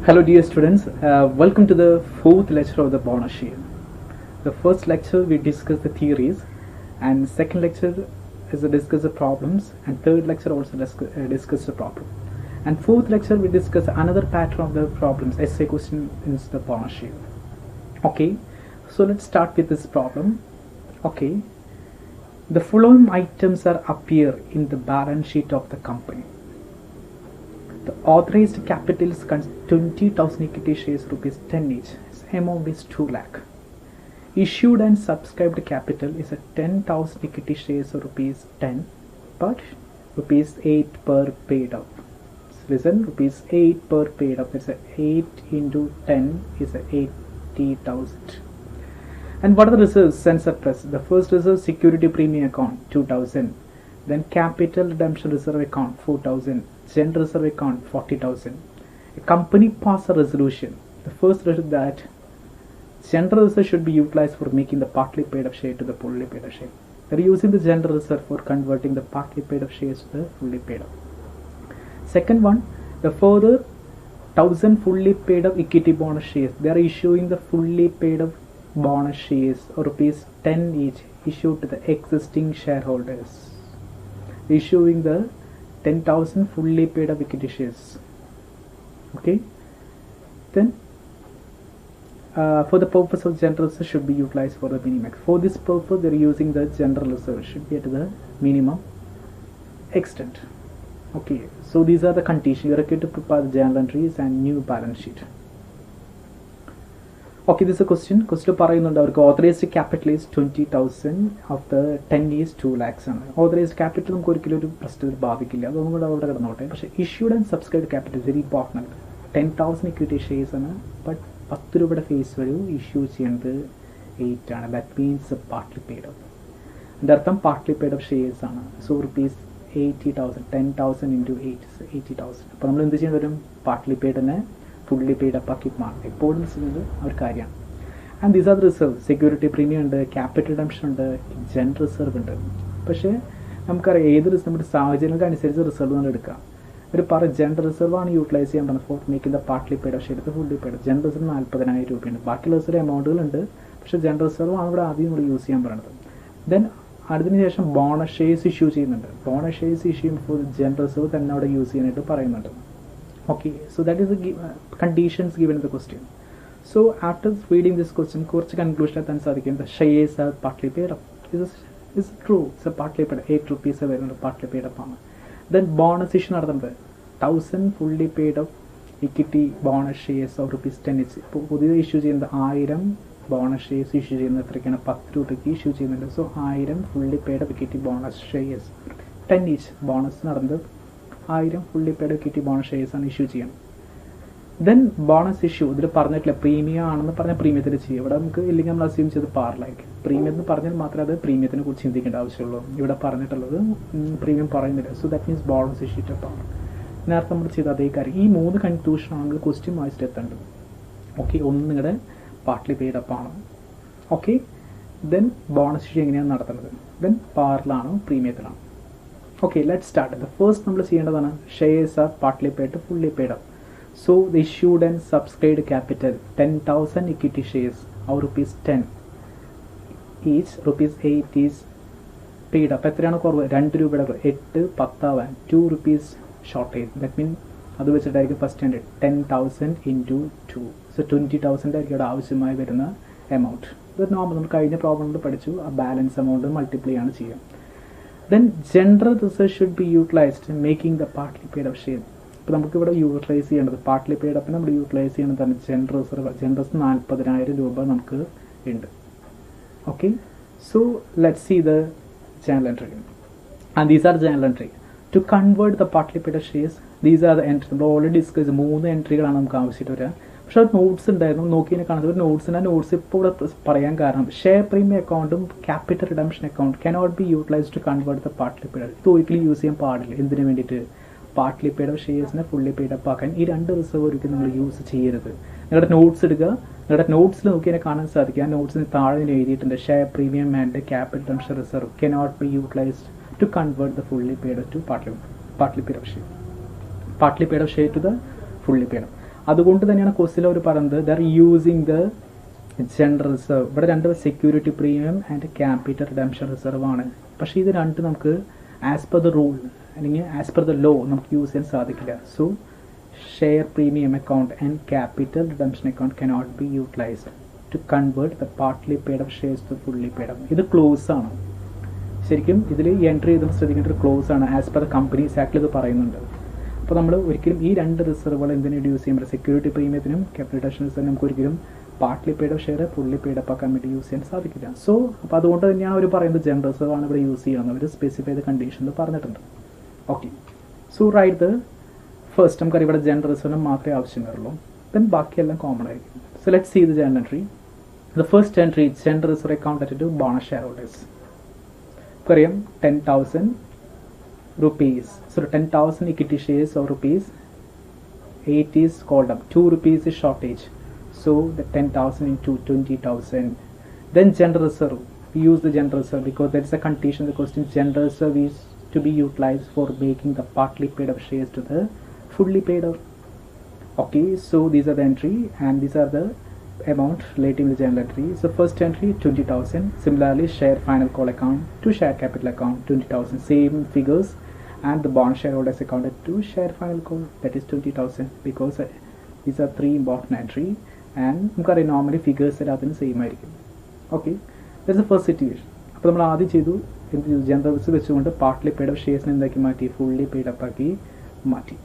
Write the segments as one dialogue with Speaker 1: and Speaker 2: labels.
Speaker 1: Hello dear students, welcome to the fourth lecture of the bonus share. The first lecture we discuss the theories, and second lecture is to discuss the problems, and third lecture also discuss the problem. And fourth lecture we discuss another pattern of the problems, essay question in the bonus share. Okay, so let's start with this problem. Okay, the following items are appear in the balance sheet of the company. The authorized capital is 20,000 equity shares, rupees 10 each. Its amount is 2 lakh. Issued and subscribed capital is a 10,000 equity shares, rupees 10, but rupees 8 per paid up. Listen, rupees 8 per paid up. It's a 8 into 10 is a 80,000. And what are the reserves and surplus? The first reserve, security premium account 2,000. Then capital redemption reserve account 4,000. General reserve account 40,000. A company passed a resolution. The first reserve that general reserve should be utilized for making the partly paid up share to the fully paid up share. They are using the general reserve for converting the partly paid up shares to the fully paid up. Second one, the further 1,000 fully paid up equity bonus shares. They are issuing the fully paid up bonus shares, or rupees 10 each, issued to the existing shareholders. Issuing the 10,000 fully paid up equity shares. Okay, then for the purpose of general reserve should be utilized for the minimax. For this purpose they are using the general reserve, should be at the minimum extent. Okay, so these are the conditions. You are required to prepare the journal entries and new balance sheet. Okay, this is a question. Question പറയുന്നുണ്ട് അവർക്ക് authorized capital is 20,000 of the 10 is 2 lakhs ആണ്. Authorized capital നമുക്ക് ഒരിക്കലും ഒരു പ്രശ്നത്തിൽ ബാധിക്കില്ല, അതൊന്നും കൂടെ അവിടെ കിടന്നോട്ടെ. പക്ഷേ issued and subscribed capital very important ആണ്. 10,000 equity shares ആണ്, ബട്ട് 10 രൂപയുടെ ഫേസ് വാല്യൂ ഇഷ്യൂ ചെയ്യുന്നത് 8 ആണ്. That means partly paid up. അതിൻ്റെ അർത്ഥം പാർട്ട്ലി പെയ്ഡ് അപ്പ് ഷെയർസ് ആണ്. So rupees 80,000, 10,000 into 8 80,000. അപ്പോൾ നമ്മൾ എന്ത് ചെയ്യാൻ വരും? പാർട്ട്ലി പെയ്ഡിനെ ഫുള്ളി പെയ്ഡ് അപ്പ് ആക്കി മാറും. എപ്പോഴും ചെയ്യുന്നത് ആ ഒരു കാര്യമാണ്. And these are reserve. Security premium ഉണ്ട്, ക്യാപിറ്റൽ റിഡംഷൻ ഉണ്ട്, ജനറൽ റിസർവ് ഉണ്ട്. പക്ഷേ നമുക്കറിയാം ഏത് നമ്മുടെ സാഹചര്യങ്ങൾക്ക് അനുസരിച്ച് റിസർവ് നമ്മൾ എടുക്കാം. ഒരു ജനറൽ റിസർവ് ആണ് യൂട്ടിലൈസ് ചെയ്യാൻ പറഞ്ഞത് for making the partly paid പക്ഷേ എടുത്ത് ഫുള്ളി പെയ്ഡ്. ജനറൽ റിസർവ് 40,000 രൂപയുണ്ട്. ബാക്കിയുള്ള റിസർവ് എമൗണ്ടുകളുണ്ട്, പക്ഷേ ജനറൽ റിസർവ് ആണ് ഇവിടെ ആദ്യം നമ്മൾ യൂസ് ചെയ്യാൻ പറയുന്നത്. ദെൻ അതിന് ശേഷം ബോണസ് ഷെയർസ് ഇഷ്യൂ ചെയ്യുന്നുണ്ട്. ബോണസ് ഷെയർസ് ഇഷ്യൂ ചെയ്യുമ്പോൾ ജനറൽ റിസർവ് തന്നെ അവിടെ യൂസ് ചെയ്യാനായിട്ട് പറയുന്നുണ്ട്. Okay, so that is the conditions given in the question. So after reading this question, കുറച്ച് കൺക്ലൂഷൻ എത്താൻ സാധിക്കും. The shares are partly paid up. Is true. It's a partly paid up. 8 rupees വരുന്നത് partly paid up ആണ്. Then bonus issue നടത്തുന്നത് 1,000 fully paid up equity bonus shares of rupees 10 each. ഇപ്പോൾ പുതിയ issue ചെയ്യുന്നത് 1000 bonus shares issue ചെയ്യുന്നത് എത്രയ്ക്കാണ്? 10 രൂപയ്ക്ക് issue ചെയ്യുന്നുണ്ട്. So 1000 fully paid up equity bonus shares 10 each. Bonus നടന്നത് 1000 fully paid equity bonus shares ആണ് issue ചെയ്യണം. ദെൻ ബോണസ് ഇഷ്യൂ ഇതിൽ പറഞ്ഞിട്ടില്ല, പ്രീമിയം ആണെന്ന് പറഞ്ഞാൽ പ്രീമിയത്തിൽ ചെയ്യും. ഇവിടെ നമുക്ക് ഇല്ലെങ്കിൽ നമ്മൾ അസ്യൂം ചെയ്ത് പാർലായിരിക്കും. പ്രീമിയം എന്ന് പറഞ്ഞാൽ മാത്രമേ അത് പ്രീമിയത്തിനെ കുറിച്ച് ചിന്തിക്കേണ്ട ആവശ്യമുള്ളൂ. ഇവിടെ പറഞ്ഞിട്ടുള്ളത് പ്രീമിയം പറയുന്നില്ല. So that means bonus issue to par. നേരത്തെ നമ്മൾ ചെയ്ത അതേ കാര്യം. ഈ 3 കൺക്ലൂഷനാണ് നമ്മൾ ക്വസ്റ്റ്യൻ വായിച്ചിട്ട് എത്തേണ്ടത്. ഓക്കെ, ഒന്ന് നിങ്ങളുടെ പാർട്ട്ലി പെയ്ഡ് അപ്പ് ആണ്. ഓക്കെ, ദെൻ ബോണസ് ഇഷ്യൂ എങ്ങനെയാണ് നടത്തുന്നത്? Then പാറിലാണോ പ്രീമിയത്തിലാണോ? Okay, let's start. The first നമ്മൾ ചെയ്യേണ്ടതാണ് shares are partly paid to fully paid up. So the issued and subscribed capital 10,000 equity shares or rupees 10 each, rupees 8 is paid up. എത്രയാണ് കുറവ്? 2 രൂപയുടെ 8 10 ആവാൻ 2 rupees shortage. That means അത് വെച്ചിട്ടായിരിക്കും first standard 10,000 into 2. So 20,000 ആയിരിക്കും ഇവിടെ ആവശ്യമായി വരുന്ന എമൗണ്ട്. ഇത് നോർമൽ നമ്മൾ കഴിഞ്ഞ പ്രോബ്ലമിൽ പഠിച്ചു. ആ ബാലൻസ് എമൗണ്ട് മൾട്ടിപ്ലൈ ആണ് ചെയ്യുക. Then general reserve should be utilized in making the partly paid up share. ഇപ്പോൾ നമുക്കിവിടെ യൂട്ടിലൈസ് ചെയ്യേണ്ടത് പാർട്ട്ലി പെയ്ഡ് അപ്പിന് നമ്മൾ യൂട്ടിലൈസ് ചെയ്യേണ്ടതാണ് ജനറൽ റിസർവ്. ജനറൽ റിസർവ് 40,000 രൂപ നമുക്ക് ഉണ്ട്. Okay, so let's see the journal entry. And these are journal entry. To convert the partly paid up shares, these are the entries. നമ്മൾ already discuss 3 എൻട്രികളാണ് നമുക്ക് ആവശ്യമായിട്ട് വരിക. പക്ഷെ അത് നോട്ട്സ് ഉണ്ടായിരുന്നു, നോക്കിയതിനെ കാണുന്നത് നോട്ട്സിൻ്റെ നോട്ട്സ് ഇപ്പോൾ ഇവിടെ പറയാൻ കാരണം ഷെയർ പ്രീമിയം അക്കൗണ്ടും capital redemption account cannot be utilise to convert the partly paid. ഇത് ഒരിക്കലും യൂസ് ചെയ്യാൻ പാടില്ല. എന്തിനു വേണ്ടിയിട്ട്? പാർട്ട്ലി പെയ്ഡ് അപ്പ് ഷെയർസിനെ ഫുള്ളി പെയ്ഡ് അപ്പ് ആക്കാൻ ഈ 2 റിസർവ് ഒരിക്കലും നിങ്ങൾ യൂസ് ചെയ്യരുത്. നിങ്ങളുടെ നോട്ട്സ് എടുക്കുക, നിങ്ങളുടെ നോട്ട്സിൽ നോക്കിയതിനെ കാണാൻ സാധിക്കും. ആ നോട്ട്സിന് താഴെ എഴുതിയിട്ടുണ്ട് share premium and capital redemption reserve cannot be utilised to convert the fully paid to partly paid up share. Partly paid up share to the fully paid up. അതുകൊണ്ട് തന്നെയാണ് ക്വസ്റ്റിൽ അവർ പറയുന്നത് ദർ യൂസിങ് ദ ജനറൽ റിസർവ്. ഇവിടെ രണ്ട് security premium and capital redemption reserve ആണ്. പക്ഷേ ഇത് രണ്ട് നമുക്ക് ആസ് പെർ ദ റൂൾ അല്ലെങ്കിൽ ആസ് പെർ ദ ലോ നമുക്ക് യൂസ് ചെയ്യാൻ സാധിക്കില്ല. So share premium account and capital redemption account cannot be utilised to convert the partly paid up shares to fully paid up. ഇത് clause ആണ്. ശരിക്കും ഇതിൽ entry ചെയ്ത് ശ്രദ്ധിക്കേണ്ട ഒരു ക്ലോസ് ആണ്. ആസ് പെർ കമ്പനീസ് ആക്ടിൽ ഇത് പറയുന്നുണ്ട്. അപ്പോൾ നമ്മൾ ഒരിക്കലും ഈ രണ്ട് റിസർവുകൾ എന്തിനായിട്ട് യൂസ് ചെയ്യുമ്പോൾ സെക്യൂരിറ്റി പ്രീമിയത്തിനും ക്യാപിറ്റൽ റിഡംഷൻ റിസർവിനും നമുക്ക് ഒരിക്കലും partly paid up share fully paid up ആക്കാൻ വേണ്ടി യൂസ് ചെയ്യാൻ സാധിക്കില്ല. സോ അപ്പോൾ അതുകൊണ്ട് തന്നെയാണ് അവർ പറയുന്നത് ജനറൽ റിസർവ് ആണ് ഇവിടെ യൂസ് ചെയ്യണമെന്ന് അവർ സ്പെസിഫൈ ചെയ്ത കണ്ടീഷനിൽ പറഞ്ഞിട്ടുണ്ട്. Okay, so write the first നമുക്കറിയാം ഇവിടെ ജനറൽ റിസർവിന് മാത്രമേ ആവശ്യം വരുള്ളൂ. ദെൻ ബാക്കിയെല്ലാം കോമൺ ആയിരിക്കും. So let's see the journal entry. The first entry general reserve account to bonus shareholders. നമുക്കറിയാം 10,000 rupees. So 10,000 equity shares of rupees 8 is called up. 2 rupees is shortage. So the 10,000 into 20,000. Then general reserve. We use the general reserve because there is a condition. The question general reserve is to be utilized for making the partly paid up shares to the fully paid up. Okay, so these are the entry and these are the amount relating to the general entry. So first entry 20,000. Similarly, share final call account to share capital account 20,000. Same figures. And the bond shareholders accounted to share final call, that is 20,000, because these are three important entry and നമുക്കറിയാം normally figures എല്ലാത്തിനും same ആയിരിക്കും. Okay, that's the first situation. അപ്പോൾ നമ്മൾ ആദ്യം ചെയ്തു എന്ത് ചെയ്തു, general reserve വെച്ചുകൊണ്ട് പാർട്ട്ലി പെയ്ഡ് അപ്പ് ഷെയർസിനെ എന്താക്കി മാറ്റി, ഫുള്ളി പെയ്ഡ് അപ്പ് ആക്കി മാറ്റി.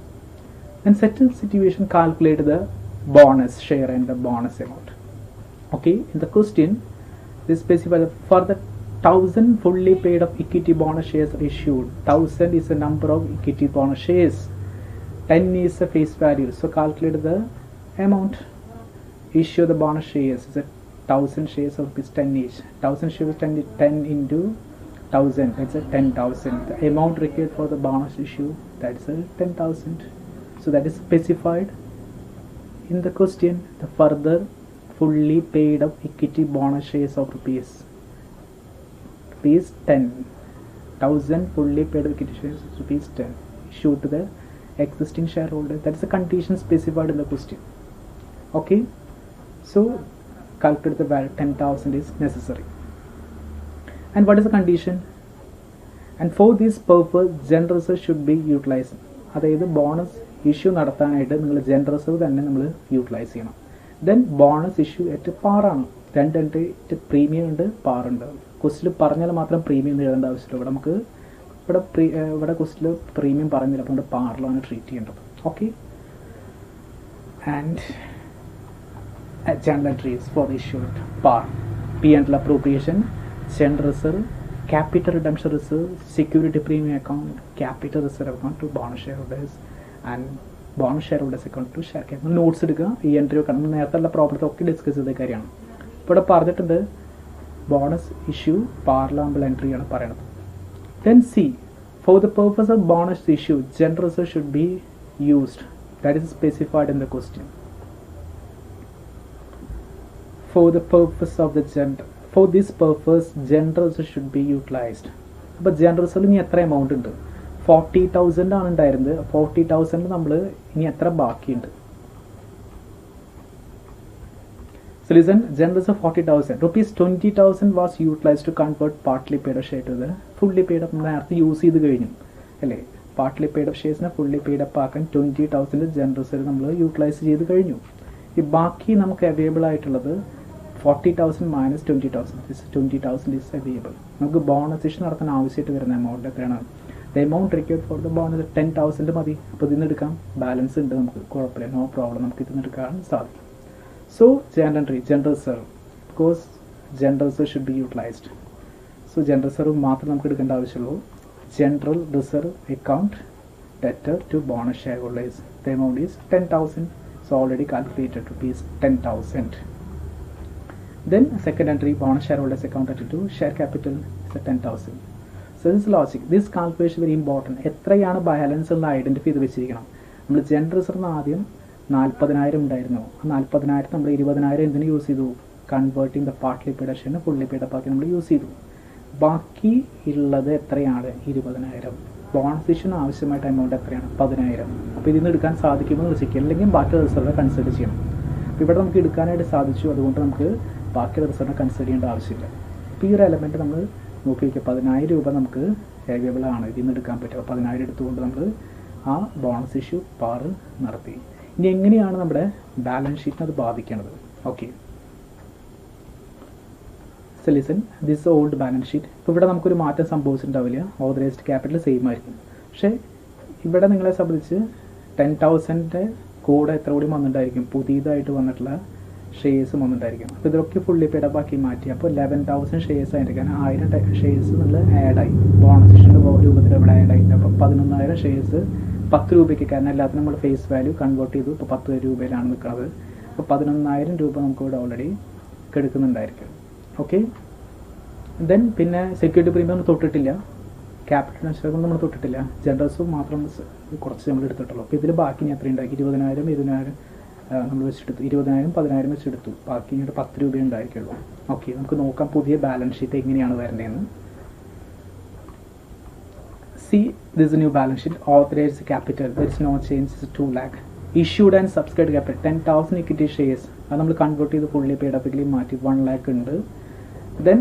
Speaker 1: And second situation calculate the bonus share and the bonus amount. Okay, in the question this specify for the 1,000 fully paid up equity bonus shares issued. 1,000 is the number of equity bonus shares. 10 is the face value. So calculate the amount. Issue the bonus shares. Is 1,000 shares of rupees 10 each. 1,000 shares 10 into 1,000. That's a 10,000. The amount required for the bonus issue, that's a 10,000. So that is specified in the question. The further fully paid up equity bonus shares of rupees 10,000 fully paid equity shares rupees 10 issued to the existing shareholder. That is the condition specified in the question. Okay, so calculate the value 10,000 is necessary. And what is the condition? And for this purpose general reserve should be utilized. അതായത് bonus issue നടത്താനായിട്ട് നിങ്ങൾ general reserve തന്നെ നമ്മൾ utilise ചെയ്യണം. Then bonus issue ഏറ്റവും പാറാണ്. രണ്ട് premium ഉണ്ട്, പാറുണ്ട്. ക്വസ്റ്റിൽ പറഞ്ഞാൽ മാത്രം പ്രീമിയം എന്ന് എഴുതേണ്ട ആവശ്യമില്ല. ഇവിടെ നമുക്ക് ഇവിടെ ക്വസ്റ്റിൽ പ്രീമിയം പറഞ്ഞില്ല, അപ്പോൾ നമ്മുടെ പാറിലാണ് ട്രീറ്റ് ചെയ്യേണ്ടത്. Okay, and journal entries for issued par p and appropriation, general reserve, capital redemption reserve, security premium account, capital reserve account to bonus shareholders and bonus shareholders account to share capital. Notes എടുക്കുക. ഈ entry ഒക്കെ നമ്മൾ നേരത്തെ ഉള്ള പ്രോബ്ലത്തെ ഒക്കെ discuss ചെയ്ത കാര്യമാണ്. ഇപ്പോൾ ഇവിടെ പറഞ്ഞിട്ടുണ്ട് ബോണസ് ഇഷ്യൂ പാർലാമ്പിൾ എൻട്രിയാണ് പറയുന്നത്. Then C for the purpose of bonus issue general reserve should be used. That is specified in the question. For the purpose of the for this purpose general reserve should be utilized. അപ്പോൾ general റിസർവിൽ ഇനി എത്ര amount ഉണ്ട്? 40,000 ആണ് ഉണ്ടായിരുന്നത്. 40,000 നമ്മൾ ഇനി എത്ര ബാക്കിയുണ്ട്? So listen, general reserve 40,000 rupees 20,000 was utilized to convert partly paid up share to the fully paid up. നേരത്തെ യൂസ് ചെയ്ത് കഴിഞ്ഞു അല്ലേ? പാർട്ട്ലി പെയ്ഡ് അപ്പ് ഷെയർസിനെ ഫുള്ളി പെയ്ഡ് അപ്പ് ആക്കാൻ 20,000 ജനറൽ റിസർവ് നമ്മൾ യൂട്ടിലൈസ് ചെയ്ത് കഴിഞ്ഞു. ഈ ബാക്കി നമുക്ക് അവൈലബിൾ ആയിട്ടുള്ളത് 40,000 minus 20,000. This 20,000 is available. നമുക്ക് ബോണസ് ഇഷ്യൂ നടത്താൻ ആവശ്യമായിട്ട് വരുന്ന എമൗണ്ട് എത്രയാണ്? The amount required for the bonus 10,000 മതി. അപ്പോൾ ഇതിൽ നിന്ന് എടുക്കാം. ബാലൻസ് ഉണ്ട്, നമുക്ക് കുഴപ്പമില്ല, നോ പ്രോബ്ലം, നമുക്ക് ഇതിൽ നിന്ന് എടുക്കാൻ സാധിക്കും. So journal entry general reserve, because general reserve should be utilised. So general reserve മാത്രം നമുക്ക് എടുക്കേണ്ട ആവശ്യമുള്ളൂ. General reserve account debtor to bonus shareholders. The amount is 10,000. So already calculated rupees 10,000. Then second entry bonus shareholders account to share capital is 10,000. So this is logic. This calculation very important. എത്രയാണ് balance എന്ന് identify ചെയ്ത് വെച്ചിരിക്കണം. നമ്മൾ general reserve ആദ്യം 40,000 ഉണ്ടായിരുന്നു. ആ 40,000 നമ്മൾ 20,000 എന്തിനു യൂസ് ചെയ്തു? Converting the partly paid up fully paid up ആക്കി നമ്മൾ യൂസ് ചെയ്തു. ബാക്കി ഉള്ളത് എത്രയാണ്? 20,000. ബോണസ് ഇഷ്യൂന് ആവശ്യമായിട്ട് എമൗണ്ട് എത്രയാണ് 10,000. അപ്പോൾ ഇതിൽ നിന്ന് എടുക്കാൻ സാധിക്കുമെന്ന് വിളിക്കുക, അല്ലെങ്കിൽ ബാക്കി റിസർവ് കൺസിഡർ ചെയ്യണം. അപ്പോൾ ഇവിടെ നമുക്ക് എടുക്കാനായിട്ട് സാധിച്ചു, അതുകൊണ്ട് നമുക്ക് ബാക്കി റിസർവിനെ കൺസിഡർ ചെയ്യേണ്ട ആവശ്യമില്ല. അപ്പോൾ ഈ ഒരു എലമെൻറ്റ് നമ്മൾ നോക്കി വയ്ക്കുക. 10,000 രൂപ നമുക്ക് അവൈലബിൾ ആണ്, ഇതിൽ നിന്ന് എടുക്കാൻ പറ്റും. 10,000 എടുത്തുകൊണ്ട് നമ്മൾ ആ ബോണസ് ഇഷ്യൂ പാർ നടത്തി. ഇനി എങ്ങനെയാണ് നമ്മുടെ ബാലൻസ് ഷീറ്റിനെ അത് ബാധിക്കുന്നത്? Okay, so listen, this old balance sheet. ഇപ്പോൾ ഇവിടെ നമുക്കൊരു മാറ്റം സംഭവിച്ചിട്ടുണ്ടാവില്ല, ഓതറൈസ്ഡ് ക്യാപിറ്റൽ സെയിം ആയിരിക്കും. പക്ഷേ ഇവിടെ നിങ്ങളെ സംബന്ധിച്ച് 10,000 കൂടെ എത്ര കൂടി വന്നിട്ടുണ്ടായിരിക്കും, പുതിയതായിട്ട് വന്നിട്ടുള്ള ഷെയർസ് വന്നിട്ടുണ്ടായിരിക്കും. അപ്പോൾ ഇതൊക്കെ ഫുള്ളി പെയ്ഡപ്പാക്കി മാറ്റി. അപ്പോൾ 11,000 ഷെയർസ് ആയിട്ട്, കാരണം 1000 ഷെയർസ് നിങ്ങൾ ആഡായി, ബോണസ് ഇഷ്യൂൻ്റെ രൂപത്തിൽ ഇവിടെ ആഡ് ആയിട്ട്. അപ്പോൾ 11,000 ഷെയർസ് 10 രൂപയ്ക്ക്, കാരണം എല്ലാത്തിനും നമ്മൾ ഫേസ് വാല്യൂ കൺവേർട്ട് ചെയ്തു. ഇപ്പോൾ 10 രൂപയിലാണ് നിൽക്കുന്നത്. അപ്പോൾ 11,000 രൂപ നമുക്ക് ഇവിടെ ഓൾറെഡി എടുക്കുന്നുണ്ടായിരിക്കും. ഓക്കെ, ദെൻ പിന്നെ സെക്യൂരിറ്റി പ്രീമിയം തൊട്ടിട്ടില്ല, ക്യാപിറ്റൽ ഇൻഷുറൻസ് നമ്മൾ തൊട്ടിട്ടില്ല, ജനറൽസും മാത്രം കുറച്ച് നമ്മൾ എടുത്തിട്ടുള്ളൂ. അപ്പോൾ ഇതിൽ ബാക്കി ഇനി എത്ര ഉണ്ടാക്കി? 20,000 നമ്മൾ വെച്ചെടുത്തു, 20,000 10,000 വെച്ചെടുത്തു, ബാക്കി ഇങ്ങോട്ട് 10 രൂപ ഉണ്ടായിരിക്കുള്ളൂ. ഓക്കെ, നമുക്ക് നോക്കാം പുതിയ ബാലൻസ് ഷീറ്റ് എങ്ങനെയാണ് വരുന്നതെന്ന്. See, this is a new balance sheet. Authorized capital, there is no change, is 2 lakh. Issued and subscribed capital 10,000 equity shares. അത് നമ്മൾ കൺവേർട്ട് ചെയ്ത് ഫുള്ളി പെയ്ഡപ്പിക്കലി മാറ്റി 1 lakh ഉണ്ട്. Then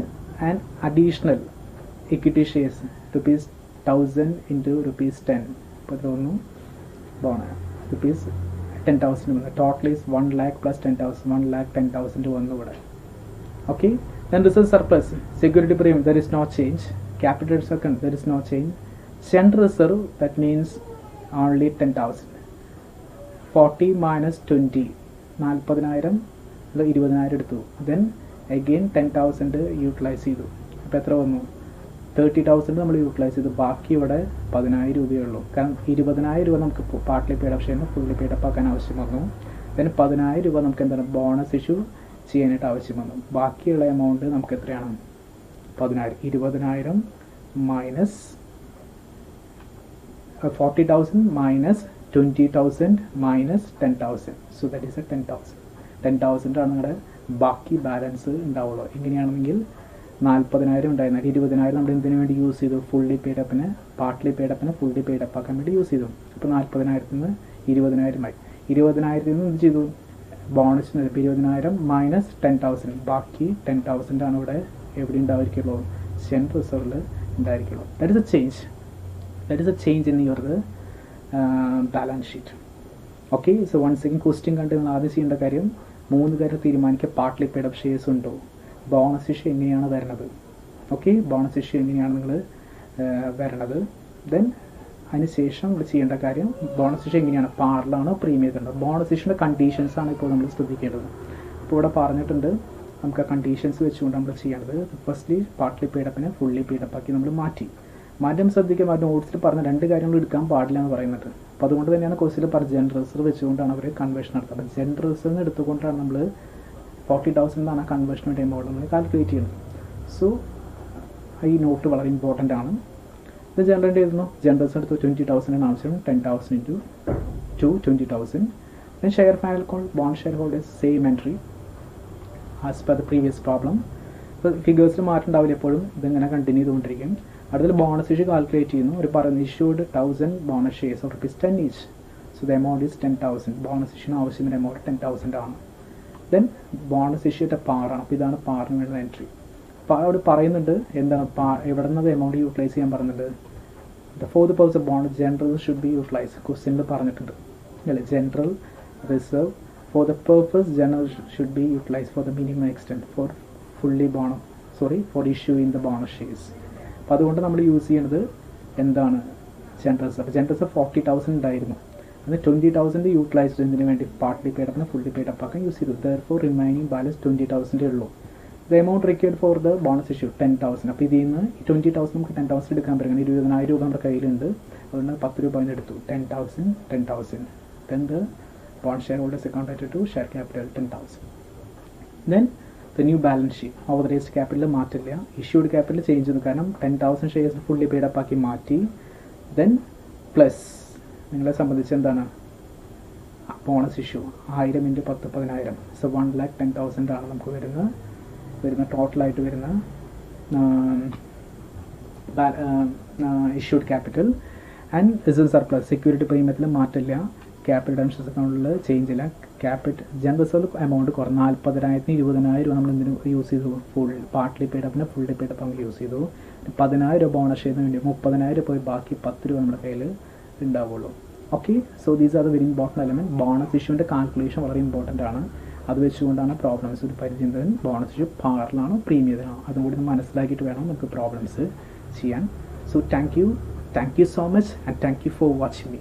Speaker 1: an additional equity shares ₹1,000 into ₹10. ഇപ്പോൾ എത്ര വന്നു? ₹10,000 വന്നു. ടോട്ടൽ ഈസ് 1 lakh plus 10,000, 1,10,000 വന്നു ഇവിടെ. Okay, then this is surplus. Security premium, there is no change. Capital second, there is no change. General reserve, that means only 10,000. 40 minus 20, 40,000 20,000 എടുത്തു. Then again 10,000 utilise ചെയ്തു. അപ്പോൾ എത്ര വന്നു? 30,000 നമ്മൾ യൂട്ടിലൈസ് ചെയ്തു. ബാക്കി ഇവിടെ 10,000 രൂപയേ ഉള്ളൂ. കാരണം 20,000 രൂപ നമുക്ക് പാർട്ട്ലി പെയ്ഡപ്പ് ചെയ്യുന്നു, ഫുള്ളി പെയ്ഡപ്പ് ആക്കാൻ ആവശ്യം വന്നു. then 10,000 രൂപ നമുക്ക് എന്താണ് ബോണസ് ഇഷ്യൂ ചെയ്യാനായിട്ട് ആവശ്യം വന്നു. ബാക്കിയുള്ള എമൗണ്ട് നമുക്ക് എത്രയാണ്? 10,000. 20,000 minus 40,000 minus 20,000 minus 10,000. So that is a 10,000. 10,000 ആണ് നിങ്ങളുടെ ബാക്കി ബാലൻസ് ഉണ്ടാവുള്ളൂ. എങ്ങനെയാണെങ്കിൽ 40,000 ഉണ്ടായിരുന്നാൽ 20,000 നമ്മൾ എന്തിനു വേണ്ടി യൂസ് ചെയ്തു? ഫുള്ളി പെയ്ഡപ്പിന്, പാർട്ട്ലി പെയ്ഡപ്പിന് ഫുള്ളി പെയ്ഡപ്പ് ആക്കാൻ വേണ്ടി യൂസ് ചെയ്തു. അപ്പോൾ 40,000 നിന്ന് 20,000 ആയി. 20,000 നിന്ന് എന്ത് ചെയ്തു? ബോണസിന് 20,000 മൈനസ് 10,000, ബാക്കി 10,000 ആണ് ഇവിടെ എവിടെ ഉണ്ടായിരിക്കുള്ളൂ? ജനറൽ റിസർവിൽ ഉണ്ടായിരിക്കുള്ളൂ. That is a change. That is a change in your balance sheet. Okay, so once again question കണ്ട് നിങ്ങൾ ആദ്യം ചെയ്യേണ്ട കാര്യം 3 കാര്യം തീരുമാനിക്കുക. പാർട്ട്ലി പെയ്ഡപ്പ് ഷെയർസ് ഉണ്ടോ? ബോണസ് ഇഷ്യൂ എങ്ങനെയാണ് വരുന്നത്? ഓക്കെ, ബോണസ് ഇഷ്യൂ എങ്ങനെയാണ് നിങ്ങൾ വരണത്? ദെൻ അതിനുശേഷം നമ്മൾ ചെയ്യേണ്ട കാര്യം ബോണസ് ഇഷ്യൂ എങ്ങനെയാണ്, പാർലാണോ പ്രീമിയത്തിലുണ്ടോ? ബോണസ് ഇഷ്യൂൻ്റെ കണ്ടീഷൻസ് ആണ് ഇപ്പോൾ നമ്മൾ ശ്രദ്ധിക്കേണ്ടത്. അപ്പോൾ ഇവിടെ പറഞ്ഞിട്ടുണ്ട് നമുക്ക് ആ കണ്ടീഷൻസ് വെച്ചുകൊണ്ട് നമ്മൾ ചെയ്യേണ്ടത്. ഫസ്റ്റ്ലി പാർട്ട്ലി പെയ്ഡപ്പിനെ ഫുള്ളി പെയ്ഡപ്പ് ആക്കി നമ്മൾ മാറ്റം ശ്രദ്ധിക്കുക. നോട്ട്സിൽ പറഞ്ഞ 2 കാര്യങ്ങൾ എടുക്കാൻ പാടില്ല എന്ന് പറയുന്നത്. അപ്പോൾ അതുകൊണ്ട് തന്നെയാണ് ക്വസ്റ്റിൽ പറഞ്ഞ ജനറൽ റിസർവ് വെച്ചുകൊണ്ടാണ് അവർ കൺവേർഷൻ നടത്തുന്നത്. അപ്പോൾ ജനറൽ റിസർവ് എടുത്തുകൊണ്ടാണ് നമ്മൾ 40,000 എന്നാണ് കൺവേർഷൻ വേണ്ടി എമൗണ്ട് നമ്മൾ കാൽക്കുലേറ്റ് ചെയ്യുന്നത്. സോ ഈ നോട്ട് വളരെ ഇമ്പോർട്ടൻ്റ് ആണ്. ഇത് ജനറേറ്റ് ചെയ്യുന്നു. ജനറൽ റിസർവ് എടുത്ത് 20,000 ആവശ്യം, 10,000 into 2, 20,000. Then share final call, bond shareholders, same entry as per the previous problem. ഇപ്പോൾ ഫിഗേഴ്സിൽ മാറ്റം ഉണ്ടാവില്ല, എപ്പോഴും ഇതിങ്ങനെ കണ്ടിന്യൂ ചെയ്തുകൊണ്ടിരിക്കും. അടുത്തത് ബോണസ് ഇഷ്യൂ കാൽക്കുലേറ്റ് ചെയ്യുന്നു. ഒരു പറയുന്നത് issued 1,000 bonus shares of ₹10 each. So the amount is 10,000. Bonus ഇഷ്യൂന് ആവശ്യമായ എമൗണ്ട് 10,000 ആണ്. ദെൻ ബോണസ് ഇഷ്യൂയുടെ പാറാണ്. അപ്പോൾ ഇതാണ് പാറിന് വേണ്ട എൻട്രി. അപ്പോൾ അവിടെ പറയുന്നുണ്ട് എന്താണ് എവിടെ നിന്നത് എമൗണ്ട് യൂട്ടിലൈസ് ചെയ്യാൻ പറയുന്നുണ്ട്. For the person bonus general should be utilise. ക്വസ്റ്റ്യനിൽ പറഞ്ഞിട്ടുണ്ട് അല്ലേ, general reserve for the purpose general should be utilise for the minimum extent for fully for issue in the bonus shares. അപ്പോൾ അതുകൊണ്ട് നമ്മൾ use ചെയ്യുന്നത് എന്താണ്? General reserve. അപ്പോൾ general reserve 40,000 ഉണ്ടായിരുന്നു. അത് 20,000 യൂട്ടിലൈസ് ചെയ്യുന്നതിന് വേണ്ടി പാർട്ട്ലി പെയ്ഡപ്പിന് ഫുള്ളി പെയ്ഡപ്പ് ആക്കാൻ യൂസ് ചെയ്തു. ദെയർഫോർ റിമൈനിങ് ബാലൻസ് 20,000 ഉള്ളൂ. The amount required for the bonus issue 10,000. അപ്പോൾ ഇതിൽ നിന്ന് 20,000 നമുക്ക് 10,000 എടുക്കാൻ പറ്റും. 20,000 രൂപ നമ്മുടെ കയ്യിലുണ്ട്, അതുകൊണ്ട് 10 രൂപ എടുത്തു. 10,000. Then the bond shareholders accounted to share capital 10,000. Then the new balance sheet. Authorized capital മാറ്റില്ല, issued capital ചേഞ്ച് ചെയ്തു. കാരണം 10,000 ഷെയർസ് ഫുള്ളി പെയ്ഡപ്പ് ആക്കി മാറ്റി. ദെൻ പ്ലസ് നിങ്ങളെ സംബന്ധിച്ച് എന്താണ് ബോണസ് ഇഷ്യൂ 1000 into 10 10,000. സോ 1,10,000 ആണ് നമുക്ക് വരുന്ന ടോട്ടലായിട്ട് വരുന്ന issued capital. And is in surplus. Security പ്രീമിയത്തിൽ മാറ്റില്ല, ക്യാപിറ്റൽ റിഡംഷൻസ് അക്കൗണ്ടിൽ ചേഞ്ച് ഇല്ല. ജനറൽ റിസർവ് എമൗണ്ട് കുറഞ്ഞ 40,000 20,000 നമ്മൾ എന്തിനും യൂസ് ചെയ്തു, ഫുൾ പാർട്ട്ലി പെയ്ഡപ്പിന് ഫുള്ളി പെയ്ഡപ്പ് നമ്മൾ യൂസ് ചെയ്തു. 10,000 ബോണസ് ചെയ്തതിന് വേണ്ടി 30,000 പോയി ബാക്കി 10 രൂപ നമ്മുടെ കയ്യിൽ ഉണ്ടാവുള്ളൂ. Okay, so these are the very important element. Bonus ഇഷ്യൂവിൻ്റെ കാൽക്കുലേഷൻ വളരെ ഇമ്പോർട്ടൻ്റ് ആണ്. അത് വെച്ചുകൊണ്ടാണ് പ്രോബ്ലംസ് ഒരു പരിചയം. ബോണസ് ഇഷ്യൂ പാറിലാണോ പ്രീമിയത്തിലാണോ അതും കൂടി മനസ്സിലാക്കിയിട്ട് വേണം നമുക്ക് പ്രോബ്ലംസ് ചെയ്യാൻ. So thank you so much and thank you for watching me.